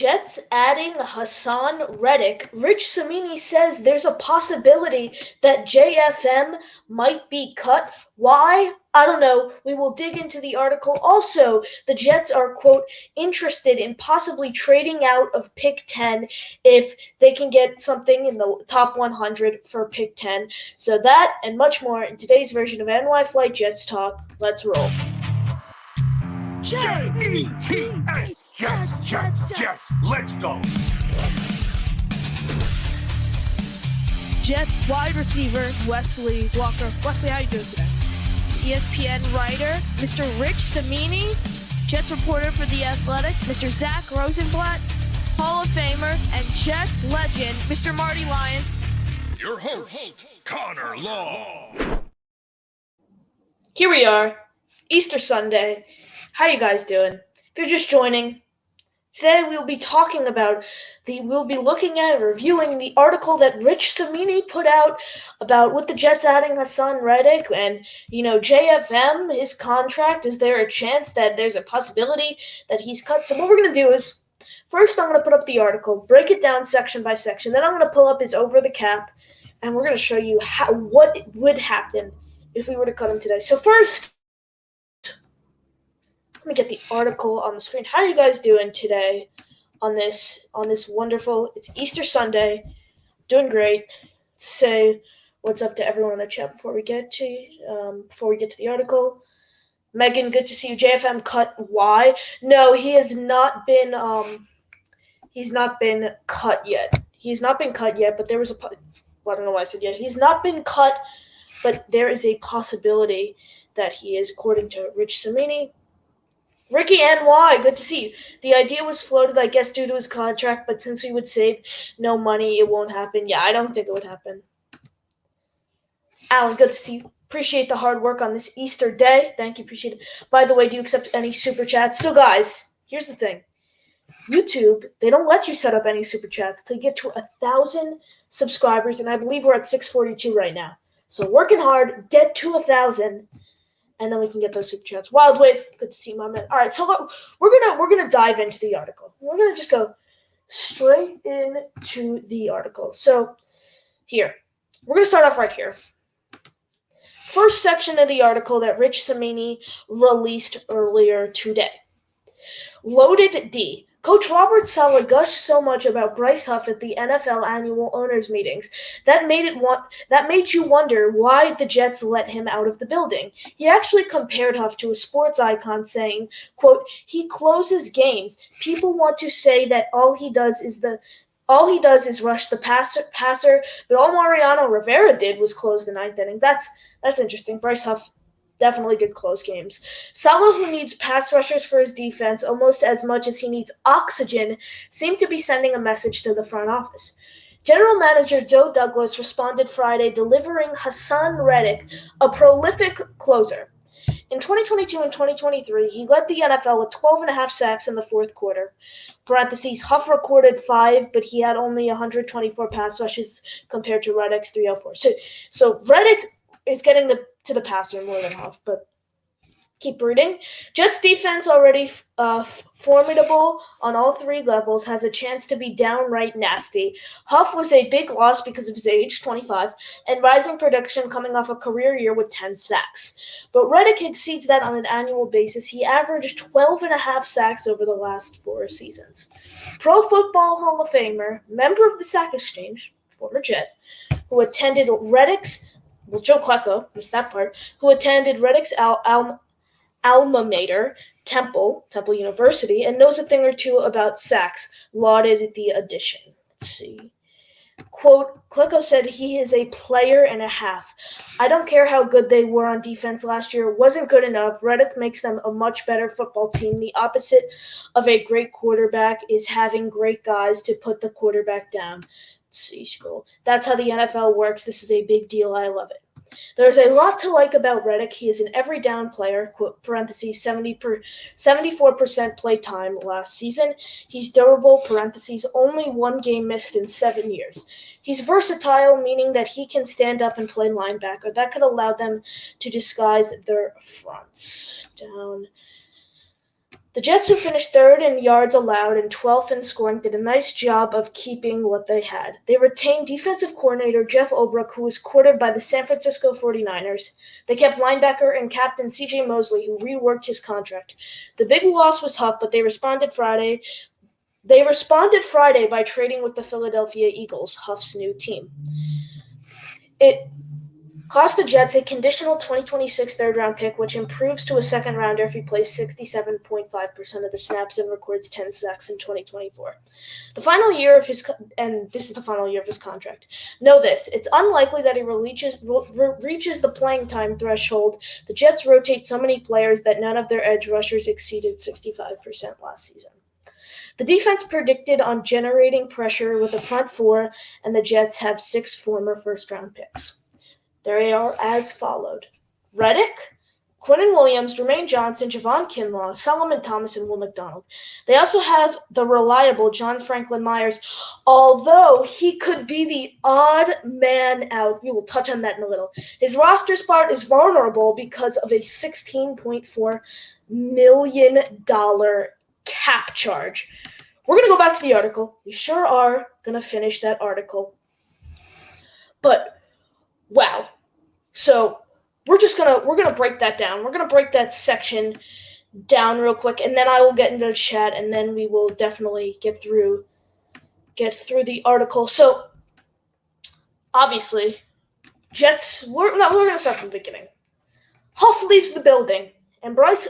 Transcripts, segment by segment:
Jets adding Hassan Reddick, Rich Samini says there's a possibility that JFM might be cut. Why? I don't know. We will dig into the article. Also, the Jets are, quote, interested in possibly trading out of pick 10 if they can get something in the top 100 for pick 10. So that and much more in today's version of NY Flight Jets Talk. Let's roll. Jets, Jets, let's go. Jets wide receiver Wesley Walker. Wesley, how you doing today? ESPN writer Mr. Rich Samini, Jets reporter for The Athletic, Mr. Zach Rosenblatt, Hall of Famer and Jets legend Mr. Marty Lyons. Your host, Connor Law. Here we are, Easter Sunday. How you guys doing? If you're just joining, today we'll be looking at, reviewing the article that Rich Samini put out about with the Jets adding Hassan Reddick and, JFM, his contract. Is there a chance that there's a possibility that he's cut? So what we're going to do is, first I'm going to put up the article, break it down section by section, then I'm going to pull up his over the cap, and we're going to show you what would happen if we were to cut him today. So first, let me get the article on the screen. How are you guys doing today on this wonderful, it's Easter Sunday. Doing great. Let's say what's up to everyone in the chat before we get to the article. Megan, good to see you. JFM cut. Why? No, he has not been cut yet. He's not been cut yet, but there was I don't know why I said yet. He's not been cut, but there is a possibility that he is, according to Rich Samini. Ricky NY, good to see you. The idea was floated, I guess, due to his contract, but since we would save no money, it won't happen. Yeah, I don't think it would happen. Alan, good to see you. Appreciate the hard work on this Easter day. Thank you, appreciate it. By the way, do you accept any super chats? So, guys, here's the thing. YouTube, they don't let you set up any super chats till you get to 1,000 subscribers, and I believe we're at 642 right now. So, working hard, get to 1,000. And then we can get those super chats. Wild Wave, good to see my man. All right, so we're gonna dive into the article. We're gonna just go straight into the article. So here, we're gonna start off right here. First section of the article that Rich Samini released earlier today. Loaded D. Coach Robert Saleh gushed so much about Bryce Huff at the NFL annual owners meetings that made you wonder why the Jets let him out of the building. He actually compared Huff to a sports icon, saying, quote, "He closes games. People want to say that all he does is rush the passer, but all Mariano Rivera did was close the ninth inning." That's interesting. Bryce Huff definitely did close games. Saleh, who needs pass rushers for his defense almost as much as he needs oxygen, seemed to be sending a message to the front office. General Manager Joe Douglas responded Friday, delivering Hassan Reddick, a prolific closer. In 2022 and 2023, he led the NFL with 12.5 sacks in the fourth quarter. Parentheses, Huff recorded 5, but he had only 124 pass rushes compared to Reddick's 304. So Reddick is getting to the passer more than Huff, but keep reading. Jets defense, already formidable on all three levels, has a chance to be downright nasty. Huff was a big loss because of his age, 25, and rising production coming off a career year with 10 sacks. But Reddick exceeds that on an annual basis. He averaged 12.5 sacks over the last 4 seasons. Pro Football Hall of Famer, member of the Sack Exchange, former Jet, who attended Reddick's Joe Klecko, missed that part, who attended Reddick's alma mater, Temple University, and knows a thing or two about sacks, lauded the addition. Let's see. Quote, Klecko said he is a player and a half. I don't care how good they were on defense last year. It wasn't good enough. Reddick makes them a much better football team. The opposite of a great quarterback is having great guys to put the quarterback down. See, scroll. That's how the NFL works. This is a big deal. I love it. There's a lot to like about Reddick. He is an every down player, quote, parentheses, 74% play time last season. He's durable, parentheses, only 1 game missed in 7 years. He's versatile, meaning that he can stand up and play linebacker. That could allow them to disguise their fronts. Down. The Jets, who finished third in yards allowed and 12th in scoring, did a nice job of keeping what they had. They retained defensive coordinator Jeff Olbrich, who was courted by the San Francisco 49ers. They kept linebacker and captain C.J. Mosley, who reworked his contract. The big loss was Huff, but they responded Friday by trading with the Philadelphia Eagles, Huff's new team. It cost the Jets a conditional 2026 third-round pick, which improves to a second-rounder if he plays 67.5% of the snaps and records 10 sacks in 2024. The final year of his contract. Know this: it's unlikely that he reaches the playing time threshold. The Jets rotate so many players that none of their edge rushers exceeded 65% last season. The defense predicted on generating pressure with the front four, and the Jets have 6 former first-round picks. They are as followed: Reddick, Quinnen Williams, Jermaine Johnson, Javon Kinlaw, Solomon Thomas, and Will McDonald. They also have the reliable John Franklin Myers, although he could be the odd man out. We will touch on that in a little. His roster spot is vulnerable because of a $16.4 million cap charge. We're going to go back to the article. We sure are going to finish that article. But wow. So we're gonna break that down. We're gonna break that section down real quick, and then I will get into the chat, and then we will definitely get through the article. So obviously, Jets. We're gonna start from the beginning. Huff leaves the building, and Robert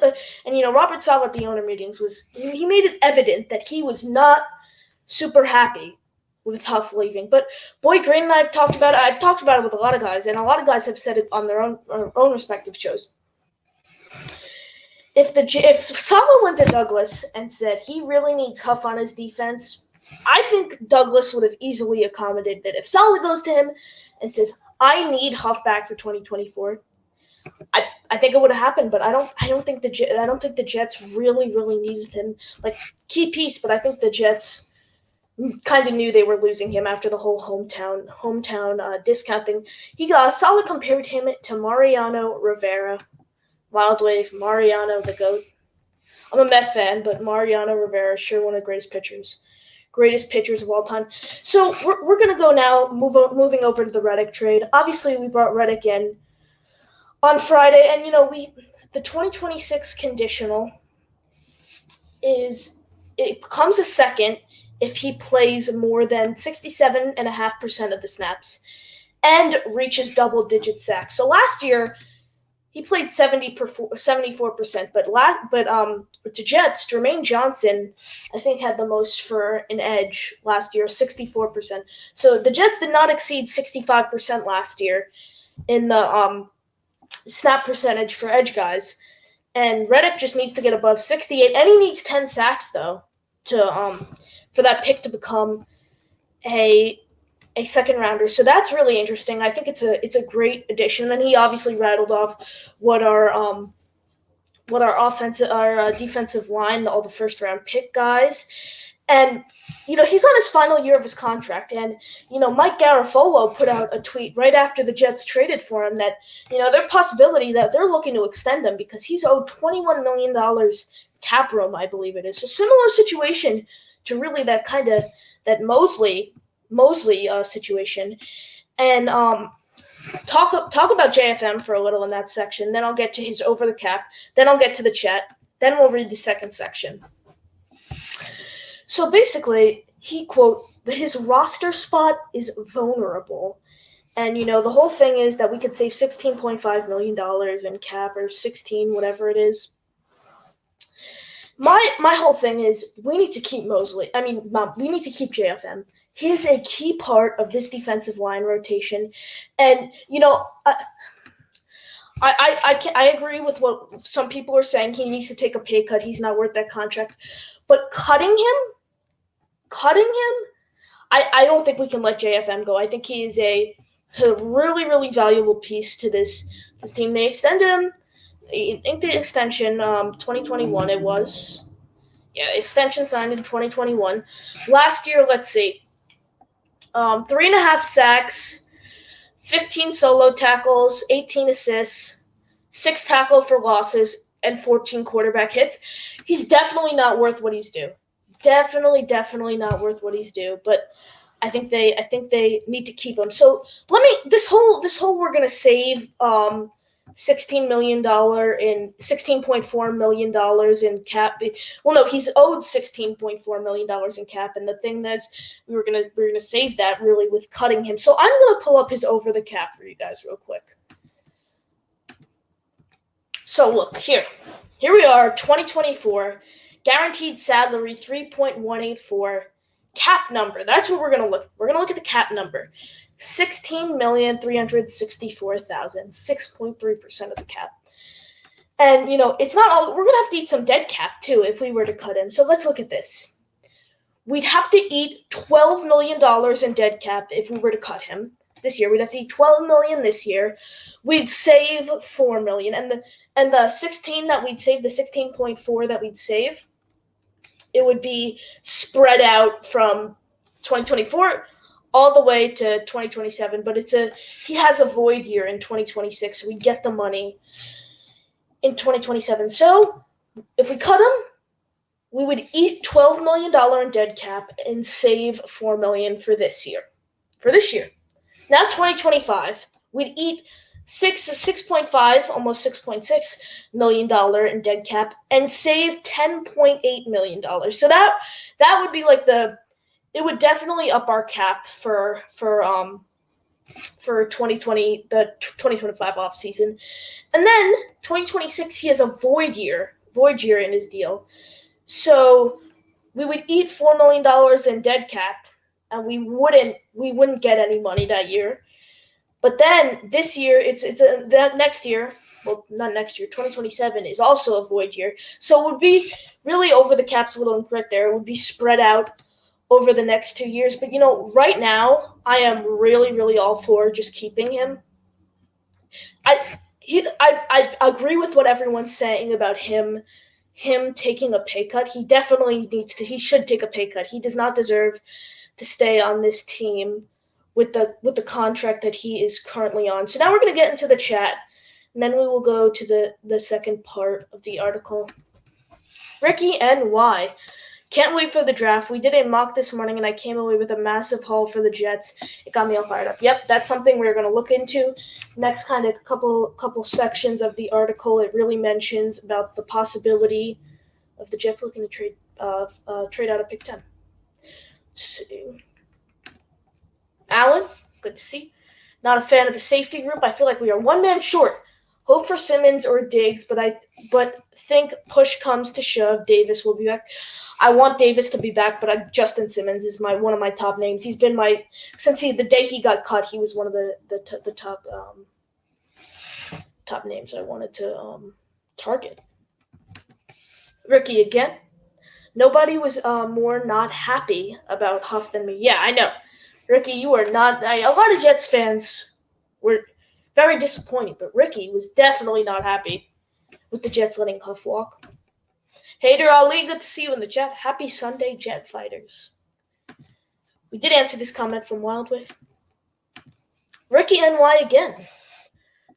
Saleh at the owner meetings he made it evident that he was not super happy with Huff leaving. But Boy Green and I've talked about it with a lot of guys, and a lot of guys have said it on their own respective shows. If Saleh went to Douglas and said he really needs Huff on his defense, I think Douglas would have easily accommodated it. If Saleh goes to him and says, "I need Huff back for 2024," I think it would have happened. But I don't think the Jets really needed him, like, key piece. But I think the Jets kind of knew they were losing him after the whole hometown discount thing. Saleh compared him to Mariano Rivera. Wild Wave, Mariano the GOAT. I'm a Met fan, but Mariano Rivera is sure one of the greatest pitchers of all time. So we're going to go now, moving over to the Reddick trade. Obviously, we brought Reddick in on Friday, and the 2026 conditional comes a second if he plays more than 67.5% of the snaps and reaches double-digit sacks. So last year, he played 74%, but the Jets, Jermaine Johnson, I think, had the most for an edge last year, 64%. So the Jets did not exceed 65% last year in the snap percentage for edge guys, and Reddick just needs to get above 68, and he needs 10 sacks though for that pick to become a second rounder. So that's really interesting. I think it's a great addition. And he obviously rattled off what our defensive line, all the first round pick guys. And he's on his final year of his contract, and Mike Garafolo put out a tweet right after the Jets traded for him that there's a possibility that they're looking to extend him because he's owed $21 million cap room, I believe it is. So similar situation to really that kind of that Mosley situation. And talk about JFM for a little in that section. Then I'll get to his over the cap. Then I'll get to the chat. Then we'll read the second section. So basically, he his roster spot is vulnerable. And the whole thing is that we could save $16.5 million in cap, or 16, whatever it is. My whole thing is we need to keep Mosley. We need to keep JFM. He's a key part of this defensive line rotation. And, I agree with what some people are saying. He needs to take a pay cut. He's not worth that contract. But cutting him, I don't think we can let JFM go. I think he is a really valuable piece to this team. They extended him. I think the extension, 2021 it was. Yeah, extension signed in 2021. Last year, let's see. 3.5 sacks, 15 solo tackles, 18 assists, 6 tackle for losses, and 14 quarterback hits. He's definitely not worth what he's due. Definitely not worth what he's due. But I think they need to keep him. So this whole we're gonna save $16.4 million in cap. Well, no, he's owed $16.4 million in cap, and the thing is, we're gonna save that really with cutting him. So I'm gonna pull up his over the cap for you guys real quick. So look here we are, 2024, guaranteed salary 3.184, cap number. That's what we're gonna look. We're gonna look at the cap number. 16,364,000, 6.3% of the cap. And it's not all. We're gonna have to eat some dead cap too if we were to cut him. So let's look at this. We'd have to eat $12 million in dead cap if we were to cut him this year. We'd have to eat $12 million this year. We'd save $4 million, and the 16 that we'd save, the 16.4 that we'd save, it would be spread out from 2024 all the way to 2027. But he has a void year in 2026. So we get the money in 2027. So if we cut him, we would eat $12 million in dead cap and save $4 million for this year. Now 2025, we'd eat 6.5, almost $6.6 million in dead cap and save $10.8 million. So that would be like it would definitely up our cap for 2020, the 2025 off season. And then 2026, he has a void year in his deal. So we would eat $4 million in dead cap, and we wouldn't get any money that year. But then this year, that next year, well, not next year, 2027 is also a void year. So it would be really over the cap's a little incorrect there. It would be spread out over the next 2 years. But right now, I am really, really all for just keeping him. I agree with what everyone's saying about him taking a pay cut. He definitely he should take a pay cut. He does not deserve to stay on this team with the contract that he is currently on. So now we're going to get into the chat, and then we will go to the second part of the article. Ricky NY. Can't wait for the draft. We did a mock this morning, and I came away with a massive haul for the Jets. It got me all fired up. Yep, that's something we're going to look into. Next kind of couple sections of the article, it really mentions about the possibility of the Jets looking to trade out of pick 10. Let's see. Alan, good to see. Not a fan of the safety group. I feel like we are one man short. Hope for Simmons or Diggs, but think push comes to shove, Davis will be back. I want Davis to be back, but Justin Simmons is one of my top names. He's been the day he got cut, he was one of the top names I wanted to target. Ricky again. Nobody was more not happy about Huff than me. Yeah, I know. Ricky, you are not. A lot of Jets fans were very disappointed, but Ricky was definitely not happy with the Jets letting Huff walk. Hader Ali, good to see you in the chat. Happy Sunday, Jet Fighters. We did answer this comment from Wildwave. Ricky NY again.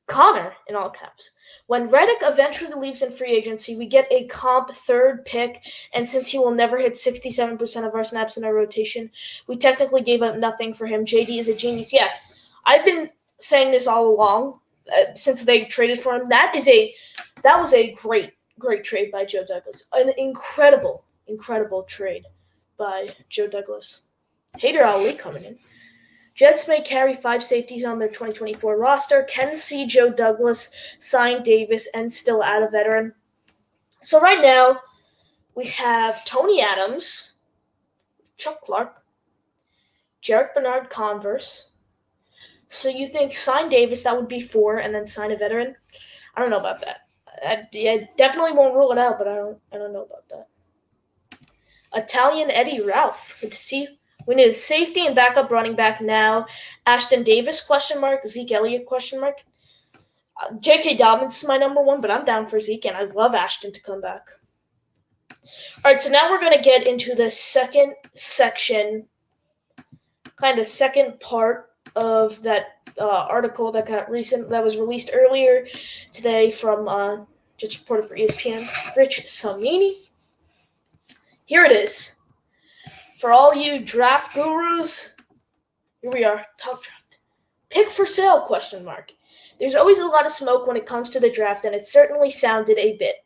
Connor, in all caps. When Reddick eventually leaves in free agency, we get a comp third pick, and since he will never hit 67% of our snaps in our rotation, we technically gave up nothing for him. JD is a genius. Yeah, I've been saying this all along since they traded for him. That was a great trade by Joe Douglas. An incredible trade by Joe Douglas. Hader Ali coming in. Jets may carry 5 safeties on their 2024 roster. Can see Joe Douglas sign Davis and still add a veteran. So right now, we have Tony Adams, Chuck Clark, Jarek Bernard Converse. So you think sign Davis, that would be 4, and then sign a veteran? I don't know about that. I definitely won't rule it out, but I don't know about that. Italian Eddie Ralph. Good to see you. We need a safety and backup running back now. Ashton Davis, ? Zeke Elliott, ? J.K. Dobbins is my number 1, but I'm down for Zeke, and I'd love Ashton to come back. All right, so now we're going to get into the second section, kind of second part of that article that was released earlier today from Jets reporter for ESPN, Rich Samini. Here it is. For all you draft gurus, here we are, top draft. Pick for sale, ? There's always a lot of smoke when it comes to the draft, and it certainly sounded a bit,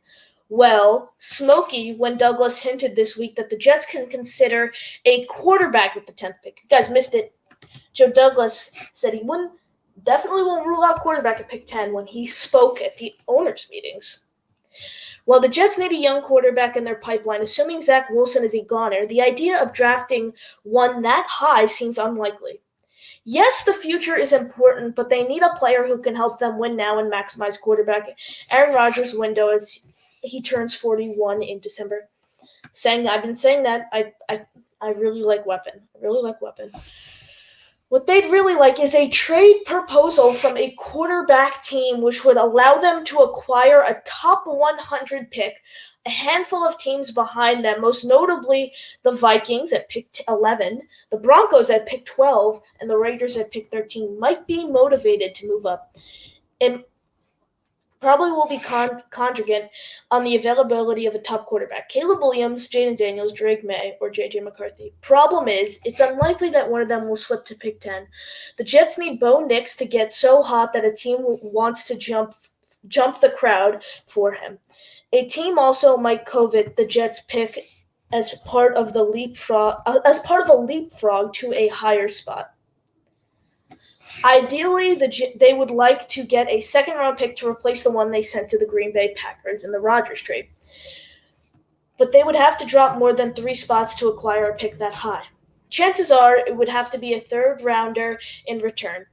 well, smoky when Douglas hinted this week that the Jets can consider a quarterback with the 10th pick. You guys missed it. Joe Douglas said he definitely won't rule out quarterback at pick 10 when he spoke at the owners' meetings. While the Jets need a young quarterback in their pipeline, assuming Zach Wilson is a goner, the idea of drafting one that high seems unlikely. Yes, the future is important, but they need a player who can help them win now and maximize quarterback Aaron Rodgers' window as he turns 41 in December. I've been saying that I really like Weapon. What they'd really like is a trade proposal from a quarterback team which would allow them to acquire a top 100 pick, a handful of teams behind them, most notably the Vikings at pick 11, the Broncos at pick 12, and the Raiders at pick 13 might be motivated to move up. It probably will be contingent on the availability of a top quarterback. Caleb Williams, Jaden Daniels, Drake May, or J.J. McCarthy. Problem is, it's unlikely that one of them will slip to pick 10. The Jets need Bo Nix to get so hot that a team wants to jump the crowd for him. A team also might covet the Jets' pick as part of a leapfrog to a higher spot. Ideally, they would like to get a second-round pick to replace the one they sent to the Green Bay Packers in the Rodgers trade. But they would have to drop more than 3 spots to acquire a pick that high. Chances are it would have to be a third-rounder in return.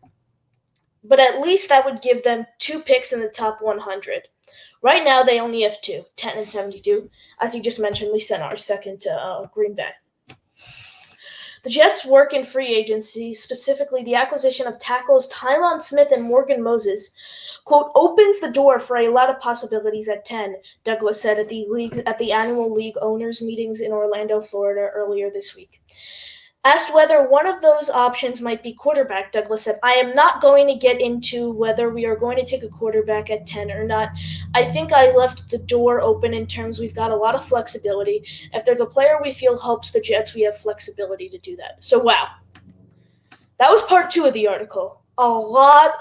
But at least that would give them 2 picks in the top 100. Right now, they only have 2, 10 and 72. As you just mentioned, we sent our second to Green Bay. The Jets' work in free agency, specifically the acquisition of tackles Tyron Smith and Morgan Moses, quote, opens the door for a lot of possibilities at 10, Douglas said at the annual league owners meetings in Orlando, Florida earlier this week. Asked whether one of those options might be quarterback, Douglas said, I am not going to get into whether we are going to take a quarterback at 10 or not. I think I left the door open in terms we've got a lot of flexibility. If there's a player we feel helps the Jets, we have flexibility to do that. So, wow. That was part 2 of the article. A lot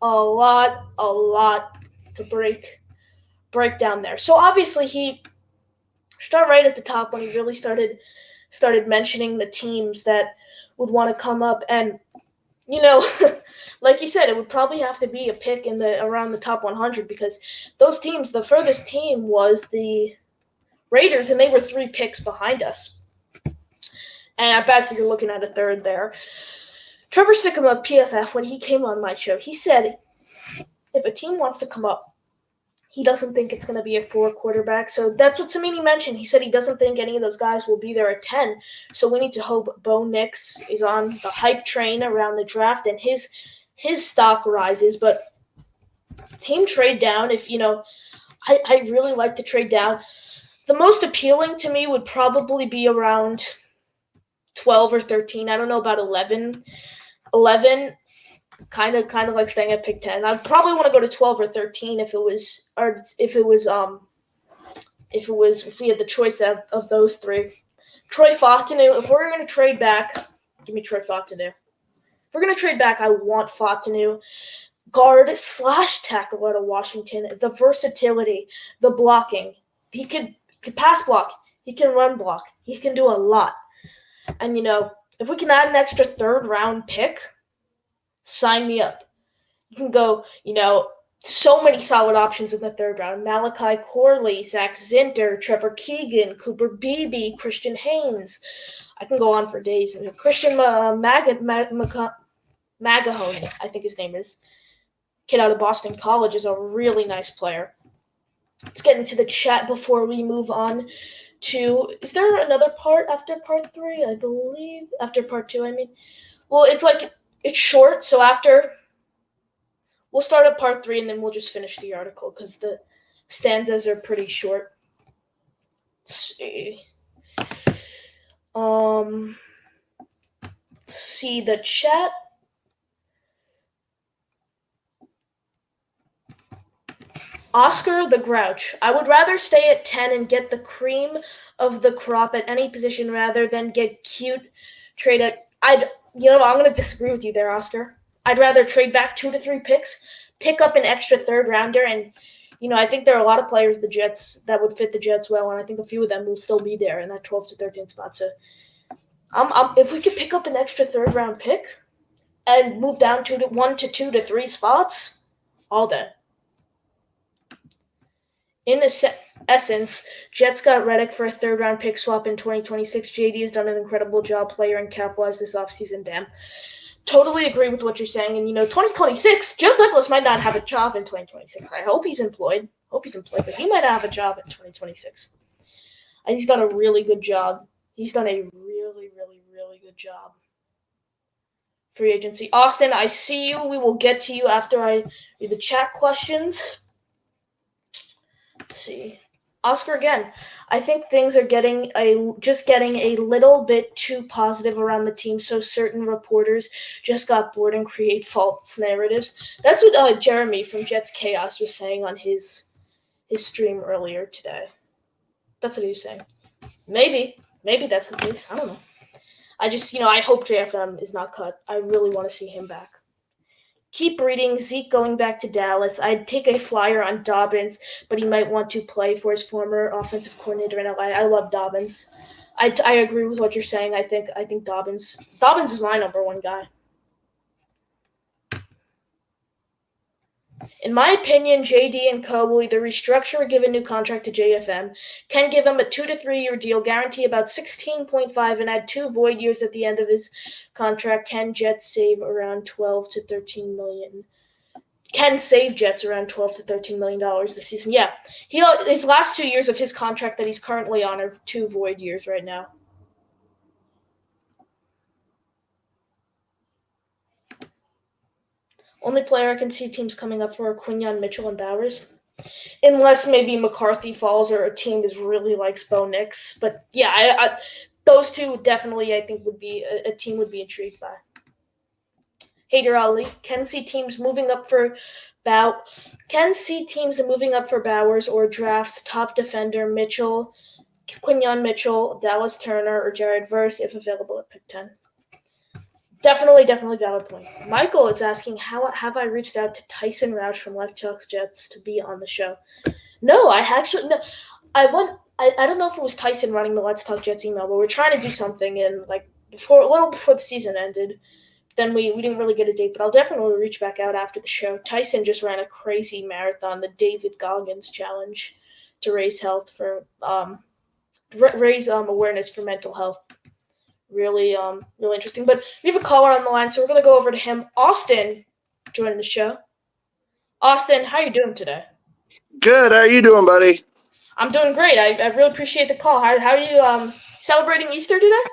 to break down there. So, obviously, he started right at the top when he really started mentioning the teams that would want to come up, and like you said, it would probably have to be a pick in around the top 100 because those teams, the furthest team was the Raiders, and they were 3 picks behind us. And at best, you're looking at a third there. Trevor Sickham of PFF, when he came on my show, he said if a team wants to come up, he doesn't think it's going to be a 4 quarterback. So that's what Samini mentioned. He said he doesn't think any of those guys will be there at 10. So we need to hope Bo Nix is on the hype train around the draft and his stock rises. But team trade down, I really like to trade down. The most appealing to me would probably be around 12 or 13. I don't know about 11. 11, kind of like staying at pick 10. I'd probably want to go to 12 or 13 if we had the choice of those 3. Troy Fontenot, if we're going to trade back, give me Troy Fontenot. If we're going to trade back, I want Fontenot. Guard / tackle out of Washington. The versatility, the blocking. He could pass block. He can run block. He can do a lot. And, if we can add an extra 3rd-round pick, sign me up. You can go, so many solid options in the 3rd round. Malachi Corley, Zach Zinter, Trevor Keegan, Cooper Beebe, Christian Haynes. I can go on for days. Christian Magahoney, I think his name is. Kid out of Boston College is a really nice player. Let's get into the chat before we move on to – is there another part after part 3? I believe. After part 2, I mean. Well, it's short, so after – we'll start at part 3, and then we'll just finish the article because the stanzas are pretty short. Let's see. See the chat. Oscar the Grouch. I would rather stay at 10 and get the cream of the crop at any position rather than get cute trade at I'm gonna disagree with you there, Oscar. I'd rather trade back 2 to 3 picks, pick up an extra third rounder, and I think there are a lot of players the Jets that would fit the Jets well, and I think a few of them will still be there in that 12 to 13 spot. So if we could pick up an extra third round pick and move down 1 to 2 to 3 spots, all day. In essence, Jets got Reddick for a third-round pick swap in 2026. JD has done an incredible job player and capitalized this offseason. Damn. Totally agree with what you're saying. And, 2026, Joe Douglas might not have a job in 2026. I hope he's employed. But he might not have a job in 2026. And he's done a really good job. He's done a really, really, really good job. Free agency. Austin, I see you. We will get to you after I read the chat questions. Let's see. Oscar again. I think things are getting a little bit too positive around the team, so certain reporters just got bored and create false narratives. That's what Jeremy from Jets Chaos was saying on his stream earlier today. That's what he was saying. Maybe that's the case. I don't know. I just, I hope JFM is not cut. I really want to see him back. Keep reading. Zeke going back to Dallas. I'd take a flyer on Dobbins, but he might want to play for his former offensive coordinator in LA. I love Dobbins. I agree with what you're saying. I think Dobbins is my number one guy. In my opinion, JD and Co. will either restructure or give a new contract to JFM. Can give him a 2 to 3 year deal, guarantee about 16.5, and add 2 void years at the end of his contract. Can Jets save around 12 to 13 million? Can save Jets around 12 to 13 million dollars this season. Yeah, his last 2 years of his contract that he's currently on are 2 void years right now. Only player I can see teams coming up for are Quinyon, Mitchell, and Bowers. Unless maybe McCarthy falls or a team is really likes Bo Nix. But yeah, I those two definitely I think would be a team would be intrigued by. Hader Ali can see teams moving up for Bowers or drafts top defender Mitchell, Quinyon Mitchell, Dallas Turner, or Jared Verse if available at pick 10. Definitely valid point. Michael is asking, how have I reached out to Tyson Roush from Let's Talk Jets to be on the show? No, I actually no. I don't know if it was Tyson running the Let's Talk Jets email, but we're trying to do something a little before the season ended. Then we didn't really get a date, but I'll definitely reach back out after the show. Tyson just ran a crazy marathon, the David Goggins Challenge, to raise awareness for mental health. Really interesting. But we have a caller on the line, so we're going to go over to him. Austin joining the show. Austin, how are you doing today? Good. How are you doing, buddy? I'm doing great. I really appreciate the call. How are you celebrating Easter today?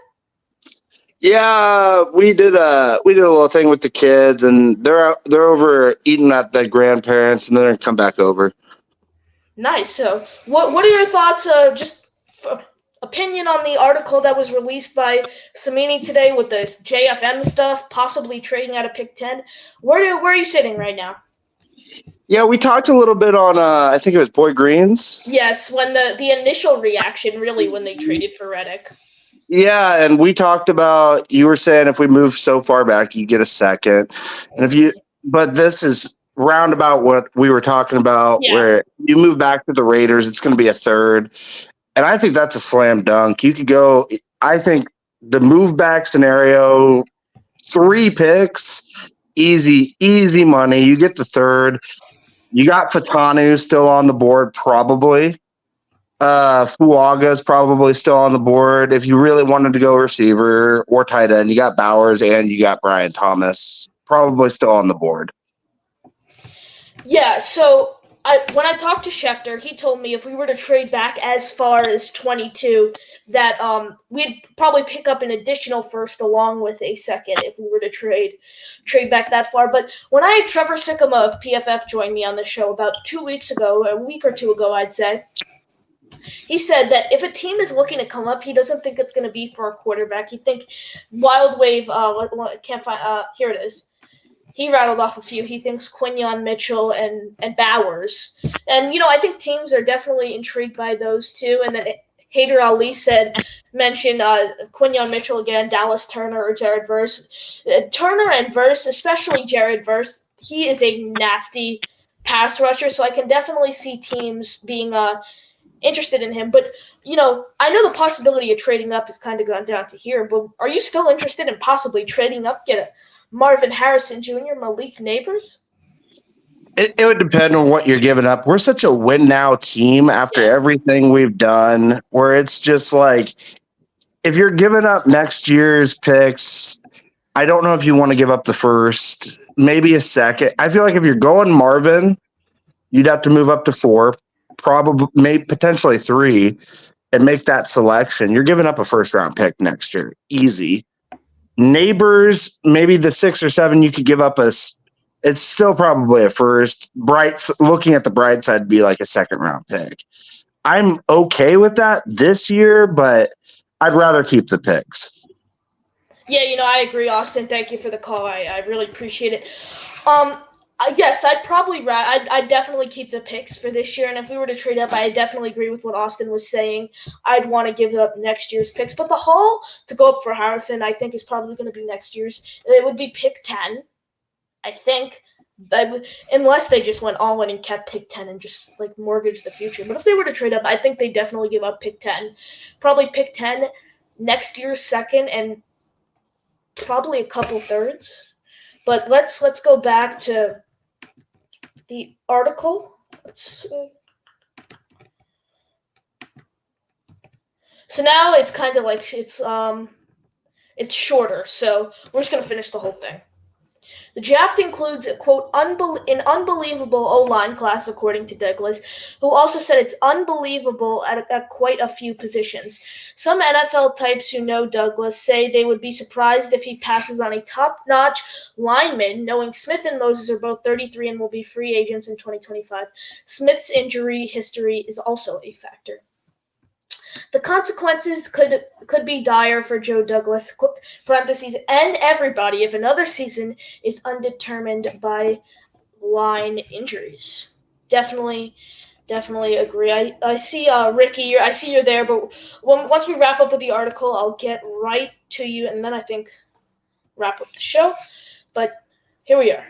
Yeah, we did a little thing with the kids, and they're over eating at the grandparents, and then they're gonna come back over. Nice. So, what are your thoughts? Opinion on the article that was released by Samini today with this JFM stuff, possibly trading out of pick 10. Where are you sitting right now? Yeah, we talked a little bit on I think it was Boy Greens. Yes, when the initial reaction really when they traded for Reddick. Yeah, and we talked about, you were saying if we move so far back, you get a second. And but this is roundabout what we were talking about, where you move back to the Raiders, it's going to be a third. And I think that's a slam dunk. You could go, I think the move back scenario, 3 picks, easy money. You get the third. You got Fatanu still on the board, probably. Fuaga's probably still on the board. If you really wanted to go receiver or tight end, you got Bowers and you got Brian Thomas, probably still on the board. Yeah, so when I talked to Schefter, he told me if we were to trade back as far as 22, that we'd probably pick up an additional first along with a second if we were to trade back that far. But when I had Trevor Sikkema of PFF join me on the show about 2 weeks ago, a week or two ago, I'd say, he said that if a team is looking to come up, he doesn't think it's going to be for a quarterback. He think Wild Wave, can't find, here it is. He rattled off a few. He thinks Quinyon Mitchell and Bowers. And, I think teams are definitely intrigued by those two. And then Haider Ali mentioned Quinyon Mitchell again, Dallas Turner, or Jared Verse. Turner and Verse, especially Jared Verse, he is a nasty pass rusher, so I can definitely see teams being interested in him. But, I know the possibility of trading up has kind of gone down to here, but are you still interested in possibly trading up, get a Marvin Harrison Jr., Malik Neighbors? It would depend on what you're giving up. We're such a win now team after everything we've done, where it's just like, if you're giving up next year's picks, I don't know if you want to give up the first, maybe a second. I feel like if you're going Marvin, you'd have to move up to 4, probably, maybe potentially 3, and make that selection. You're giving up a first round pick next year, easy. Neighbors, maybe the 6 or 7 you could give up it's still probably a first. Looking at the bright side, be like a second round pick. I'm okay with that this year, but I'd rather keep the picks. Yeah, I agree, Austin. Thank you for the call. I really appreciate it. Yes, I'd definitely keep the picks for this year. And if we were to trade up, I definitely agree with what Austin was saying. I'd want to give up next year's picks. But the haul to go up for Harrison, I think, is probably going to be next year's. It would be pick 10, I think. Unless they just went all in and kept pick 10 and just mortgage the future. But if they were to trade up, I think they definitely give up pick 10. Probably pick 10, next year's second, and probably a couple thirds. But let's go back to the article. Let's see. So now it's kind of like it's shorter. So we're just gonna finish the whole thing. The draft includes a, quote, an unbelievable O-line class, according to Douglas, who also said it's unbelievable at quite a few positions. Some NFL types who know Douglas say they would be surprised if he passes on a top-notch lineman, knowing Smith and Moses are both 33 and will be free agents in 2025. Smith's injury history is also a factor. The consequences could be dire for Joe Douglas, parentheses, and everybody if another season is undetermined by line injuries. Definitely agree. I see Ricky, I see you're there, but once we wrap up with the article, I'll get right to you, and then I think wrap up the show. But here we are.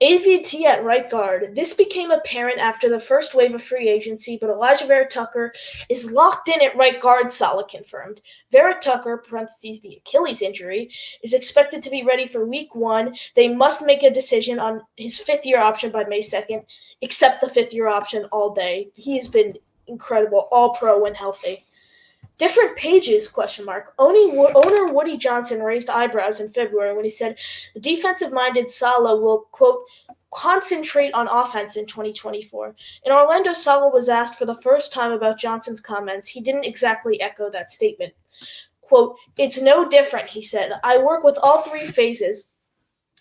AVT at right guard. This became apparent after the first wave of free agency, but Elijah Vera-Tucker is locked in at right guard, Saleh confirmed. Vera-Tucker, parentheses, the Achilles injury, is expected to be ready for week 1. They must make a decision on his fifth-year option by May 2nd. Accept the fifth-year option all day. He has been incredible, all pro when healthy. Different pages, question mark. Owner Woody Johnson raised eyebrows in February when he said the defensive-minded Saleh will, quote, concentrate on offense in 2024. In Orlando, Saleh was asked for the first time about Johnson's comments. He didn't exactly echo that statement. Quote, it's no different, he said. I work with all 3 phases.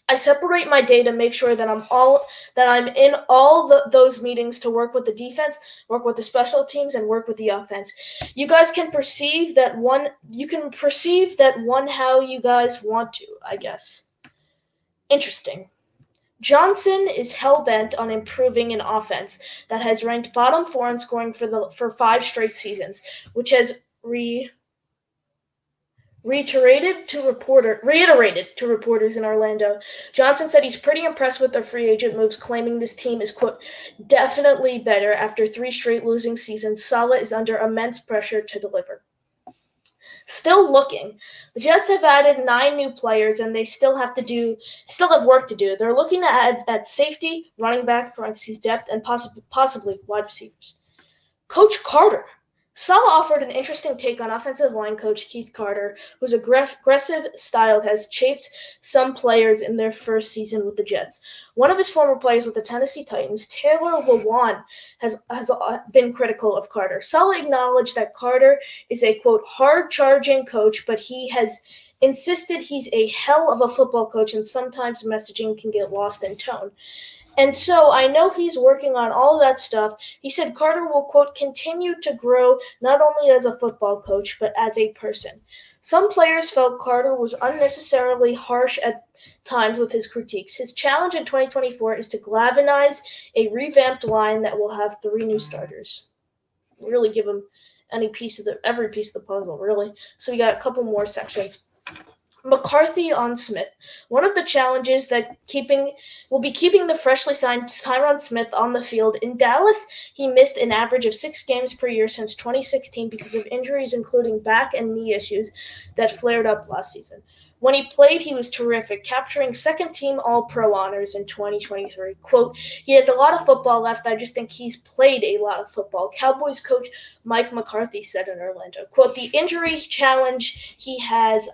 I separate my day to make sure that I'm in all those meetings to work with the defense, work with the special teams, and work with the offense. You guys can perceive that one. You can perceive that one how you guys want to, I guess. Interesting. Johnson is hell-bent on improving an offense that has ranked bottom 4 in scoring for 5 straight seasons, which has reiterated to reporters in Orlando. Johnson said he's pretty impressed with their free agent moves, claiming this team is, quote, definitely better after 3 straight losing seasons. Saleh is under immense pressure to deliver. Still looking. The Jets have added 9 new players, and they still have work to do. They're looking to add at safety, running back, parentheses, depth, and possibly wide receivers. Coach Carter. Saleh offered an interesting take on offensive line coach Keith Carter, whose aggressive style has chafed some players in their first season with the Jets. One of his former players with the Tennessee Titans, Taylor Lewan, has been critical of Carter. Saleh acknowledged that Carter is a, quote, hard-charging coach, but he has insisted he's a hell of a football coach, and sometimes messaging can get lost in tone. And so I know he's working on all that stuff. He said Carter will, quote, continue to grow not only as a football coach, but as a person. Some players felt Carter was unnecessarily harsh at times with his critiques. His challenge in 2024 is to galvanize a revamped line that will have 3 new starters. Really give him every piece of the puzzle, really. So we got a couple more sections. McCarthy on Smith. One of the challenges that will be keeping the freshly signed Tyron Smith on the field. In Dallas, he missed an average of 6 games per year since 2016 because of injuries including back and knee issues that flared up last season. When he played, he was terrific, capturing second-team All-Pro honors in 2023. Quote, he has a lot of football left. I just think he's played a lot of football. Cowboys coach Mike McCarthy said in Orlando. Quote, the injury challenge he has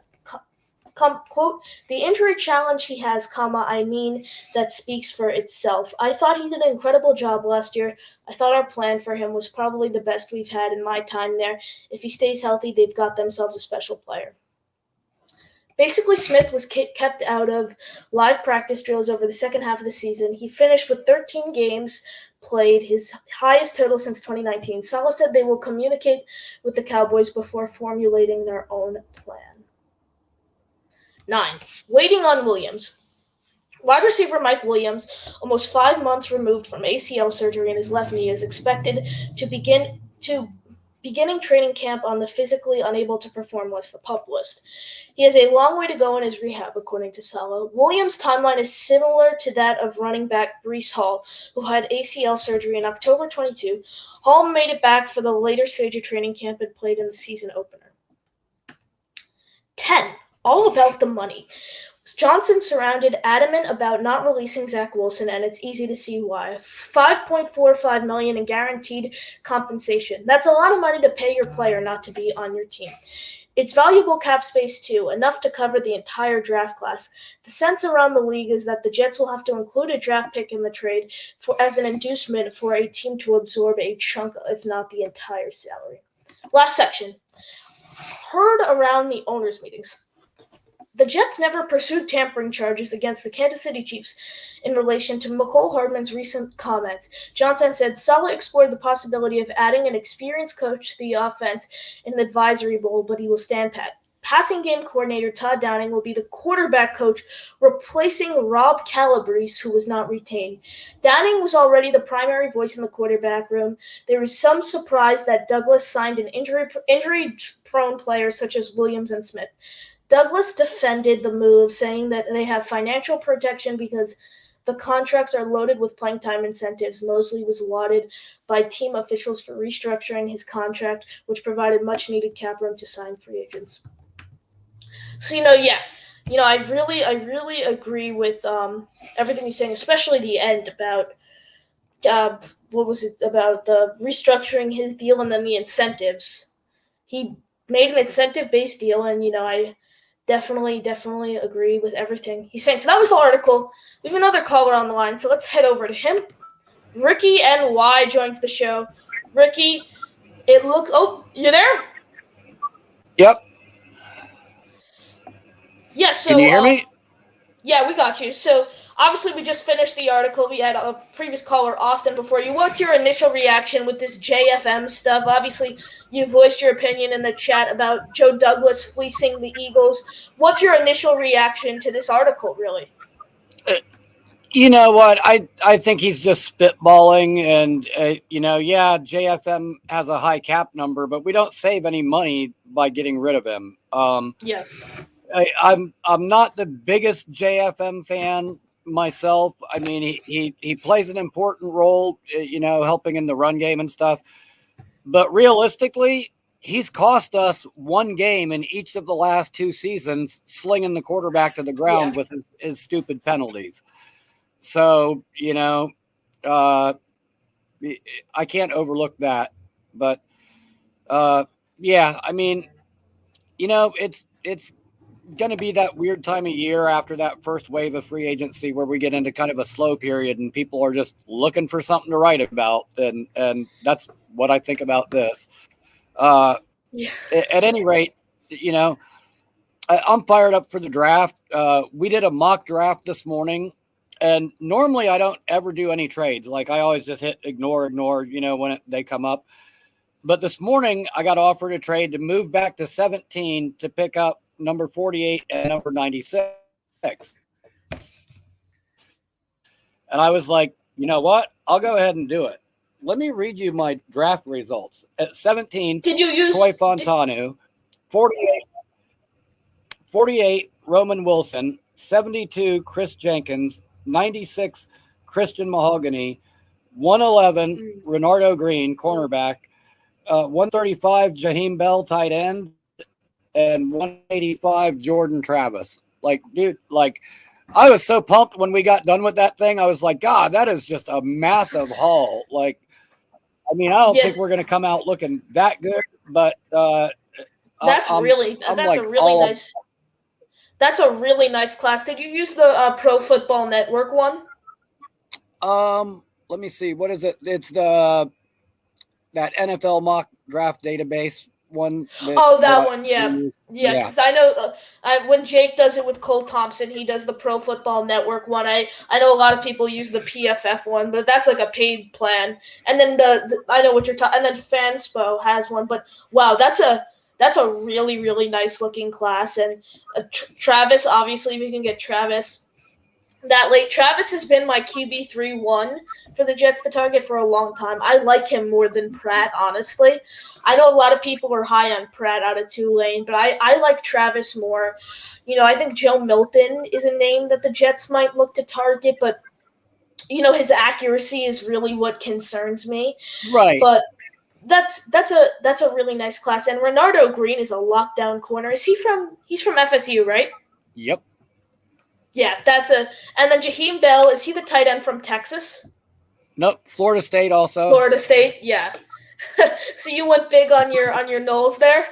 quote, the injury challenge he has, I mean, that speaks for itself. I thought he did an incredible job last year. I thought our plan for him was probably the best we've had in my time there. If he stays healthy, they've got themselves a special player. Basically, Smith was kept out of live practice drills over the second half of the season. He finished with 13 games played, his highest total since 2019. Saleh said they will communicate with the Cowboys before formulating their own plan. 9. Waiting on Williams. Wide receiver Mike Williams, almost 5 months removed from ACL surgery in his left knee, is expected to beginning training camp on the physically unable to perform list, the PUP list. He has a long way to go in his rehab, according to Saleh. Williams' timeline is similar to that of running back Breece Hall, who had ACL surgery in October 22. Hall made it back for the later stage of training camp and played in the season opener. 10. All about the money. Johnson surrounded adamant about not releasing Zach Wilson, and it's easy to see why. $5.45 million in guaranteed compensation. That's a lot of money to pay your player not to be on your team. It's valuable cap space too, enough to cover the entire draft class. The sense around the league is that the Jets will have to include a draft pick in the trade as an inducement for a team to absorb a chunk, if not the entire salary. Last section. Heard around the owners' meetings. The Jets never pursued tampering charges against the Kansas City Chiefs in relation to McCole Hardman's recent comments. Johnson said Saleh explored the possibility of adding an experienced coach to the offense in an advisory role, but he will stand pat. Passing game coordinator Todd Downing will be the quarterback coach, replacing Rob Calabrese, who was not retained. Downing was already the primary voice in the quarterback room. There was some surprise that Douglas signed an injury-prone players such as Williams and Smith. Douglas defended the move, saying that they have financial protection because the contracts are loaded with playing time incentives. Mosley was lauded by team officials for restructuring his contract, which provided much-needed cap room to sign free agents. So, I really agree with everything he's saying, especially the end about about the restructuring his deal and then the incentives. He made an incentive-based deal, and I definitely agree with everything he's saying. So that was the article. We have another caller on the line, so let's head over to him. Ricky NY joins the show. Ricky, you there? Yep. Yeah, so can you hear me? Yeah, we got you. So obviously we just finished the article. We had a previous caller, Austin, before you. What's your initial reaction with this JFM stuff? Obviously, you voiced your opinion in the chat about Joe Douglas fleecing the Eagles. What's your initial reaction to this article, really? You know what? I think he's just spitballing, and JFM has a high cap number, but we don't save any money by getting rid of him. Yes. I'm not the biggest JFM fan myself. I mean, he plays an important role, helping in the run game and stuff. But realistically, he's cost us one game in each of the last 2 seasons, slinging the quarterback to the ground with his stupid penalties. So, I can't overlook that. But, I mean, it's going to be that weird time of year after that first wave of free agency where we get into kind of a slow period and people are just looking for something to write about. And that's what I think about this. At any rate, I'm fired up for the draft. We did a mock draft this morning, and normally I don't ever do any trades. Like I always just hit ignore, when they come up. But this morning, I got offered a trade to move back to 17 to pick up number 48 and number 96. And I was like, you know what? I'll go ahead and do it. Let me read you my draft results. At 17, Did you use Troy Fontanu, 48 Roman Wilson, 72 Chris Jenkins, 96 Christian Mahogany, 111 Renardo Green, cornerback, 135 Jaheim Bell, tight end, and 185 Jordan Travis. Like, dude, like, I was so pumped when we got done with that thing. I was like, God, that is just a massive haul. Like, I mean, I don't think we're going to come out looking that good, but that's a really nice. That's a really nice class. Did you use the Pro Football Network one? Let me see. What is it? It's that NFL mock draft database one. That one, yeah. Because I know when Jake does it with Cole Thompson, he does the Pro Football Network one. I know a lot of people use the PFF one, but that's like a paid plan. And then I know what you're talking. And then Fanspo has one, but wow, that's a really, really nice looking class. And Travis, obviously, we can get Travis that late. Travis has been my QB3-1 for the Jets to target for a long time. I like him more than Pratt, honestly. I know a lot of people are high on Pratt out of Tulane, but I like Travis more. You know, I think Joe Milton is a name that the Jets might look to target, but, you know, his accuracy is really what concerns me. Right. But that's a really nice class. And Renardo Green is a lockdown corner. He's from FSU, right? Yep. Yeah, and then Jaheim Bell, is he the tight end from Texas? Nope, Florida State also. Florida State, yeah. So you went big on your Knowles there?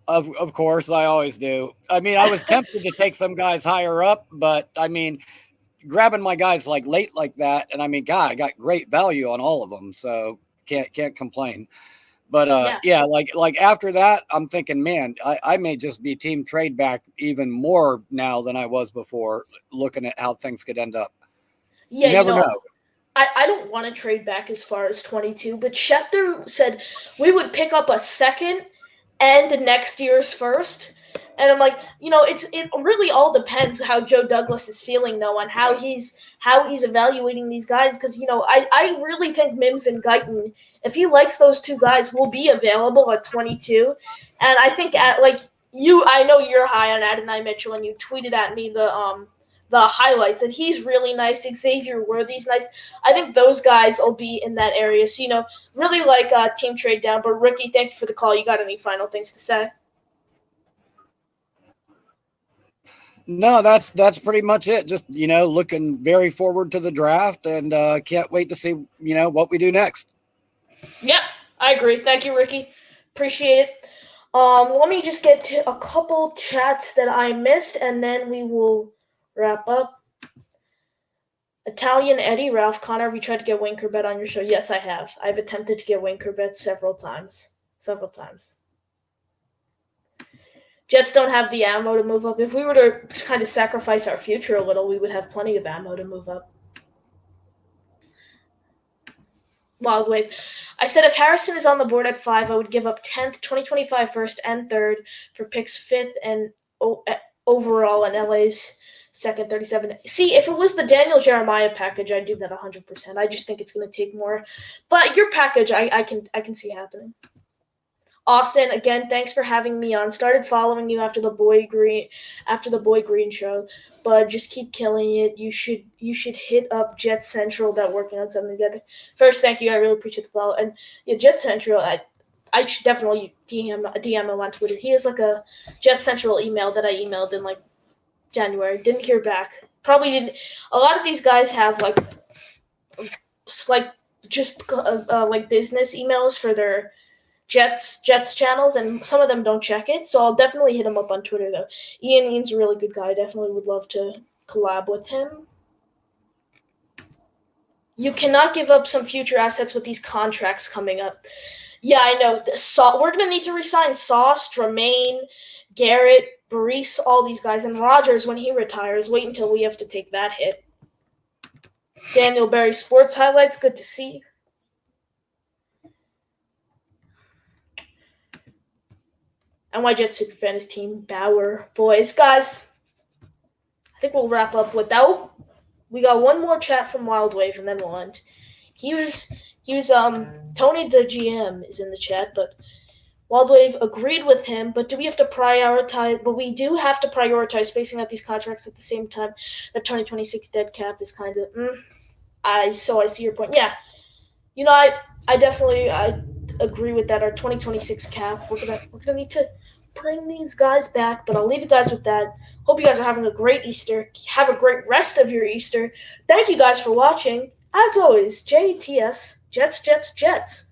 Of course, I always do. I mean, I was tempted to take some guys higher up, but I mean, grabbing my guys like late like that, and I mean, God, I got great value on all of them, so can't complain. But yeah, like after that, I'm thinking, man, I may just be team trade back even more now than I was before, looking at how things could end up. Yeah, you never know. I don't want to trade back as far as 22, but Schefter said we would pick up a second and next year's first. And I'm like, you know, it really all depends how Joe Douglas is feeling, though, and how he's evaluating these guys. Because, you know, I really think Mims and Guyton, if he likes those two guys, will be available at 22. And I think I know you're high on Adonai Mitchell, and you tweeted at me the highlights, and he's really nice. Xavier Worthy's nice. I think those guys will be in that area. So, you know, really like team trade down. But Ricky, thank you for the call. You got any final things to say? No, that's pretty much it. Just, you know, looking very forward to the draft, and can't wait to see, you know, what we do next. Yeah, I agree. Thank you, Ricky. Appreciate it. Let me just get to a couple chats that I missed, and then we will wrap up. Italian Eddie, Ralph Connor, have you tried to get Winkerbet on your show? Yes, I have. I've attempted to get Winkerbet several times. Jets don't have the ammo to move up. If we were to kind of sacrifice our future a little, we would have plenty of ammo to move up. Wild Wave. I said if Harrison is on the board at 5, I would give up 10th, 2025 first, and 3rd for picks 5th and overall in LA's second 37. See, if it was the Daniel Jeremiah package, I'd do that 100%. I just think it's going to take more. But your package, I can see happening. Austin, again, thanks for having me on. Started following you after the Boy Green show, but just keep killing it. You should hit up Jet Central about working on something together. First, thank you. I really appreciate the follow. And yeah, Jet Central, I should definitely DM him on Twitter. He has like a Jet Central email that I emailed in like January. Didn't hear back. Probably didn't. A lot of these guys have like just business emails for their Jets channels, and some of them don't check it, so I'll definitely hit him up on Twitter, though. Ian's a really good guy. I definitely would love to collab with him. You cannot give up some future assets with these contracts coming up. Yeah, I know. We're going to need to resign Sauce, Tremaine, Garrett, Baris, all these guys, and Rogers when he retires. Wait until we have to take that hit. Daniel Berry Sports Highlights, good to see. NY Jets Superfan is Team Bauer. Boys, guys, I think we'll wrap up without. We got one more chat from Wild Wave, and then we'll end. He was Tony the GM is in the chat, but Wild Wave agreed with him. But we do have to prioritize spacing out these contracts at the same time. The 2026 dead cap is kind of. I see your point. Yeah, I definitely agree with that. Our 2026 cap, we're gonna need to bring these guys back. But I'll leave you guys with that. Hope you guys are having a great Easter. Have a great rest of your Easter. Thank you guys for watching. As always, JTS, Jets, Jets, Jets.